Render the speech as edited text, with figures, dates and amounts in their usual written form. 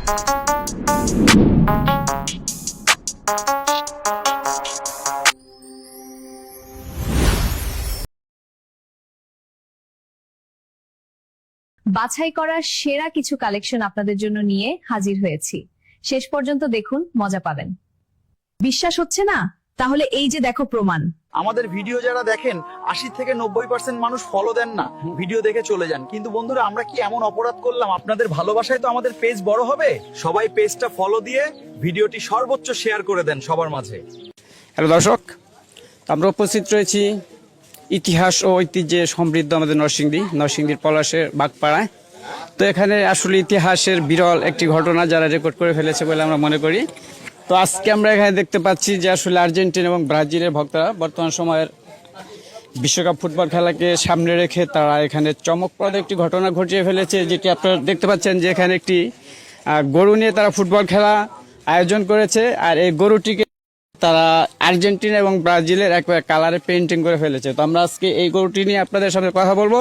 বাছাই করা সেরা কিছু কালেকশন আপনাদের জন্য নিয়ে হাজির হয়েছি। শেষ পর্যন্ত দেখুন, মজা পাবেন। বিশ্বাস হচ্ছে না? তাহলে এই যে দেখো প্রমাণ। আমাদের ভিডিও যারা দেখেন 80 থেকে 90% মানুষ ফলো দেন না, ভিডিও দেখে চলে যান। কিন্তু বন্ধুরা, আমরা কি এমন অপরাধ করলাম? আপনাদের ভালোবাসায় তো আমাদের পেজ বড় হবে। সবাই পেজটা ফলো দিয়ে ভিডিওটি সর্বোচ্চ শেয়ার করে দেন সবার মাঝে। হ্যালো দর্শক, আমরা উপস্থিত রয়েছি ইতিহাস ও ঐতিহ্যে সমৃদ্ধ আমাদের নরসিংদীর পলাশের বাগপাড়ায়। তো এখানে আসলে ইতিহাসের বিরল একটি ঘটনা যারা রেকর্ড করে ফেলেছে বলে আমরা মনে করি। তো আজকে আমরা এখানে দেখতে পাচ্ছি যে আসলে আর্জেন্টিনা এবং ব্রাজিলের ভক্তরা বর্তমান সময়ের বিশ্বকাপ ফুটবল খেলাকে সামনে রেখে তারা এখানে চমকপ্রদ একটি ঘটনা ঘটিয়ে ফেলেছে, যেটি আপনারা দেখতে পাচ্ছেন যে এখানে একটি গরু নিয়ে তারা ফুটবল খেলা আয়োজন করেছে। আর এই গরুটিকে তারা আর্জেন্টিনা এবং ব্রাজিলের এক কালারে পেইন্টিং করে ফেলেছে। তো আমরা আজকে এই গরুটি নিয়ে আপনাদের সামনে কথা বলবো।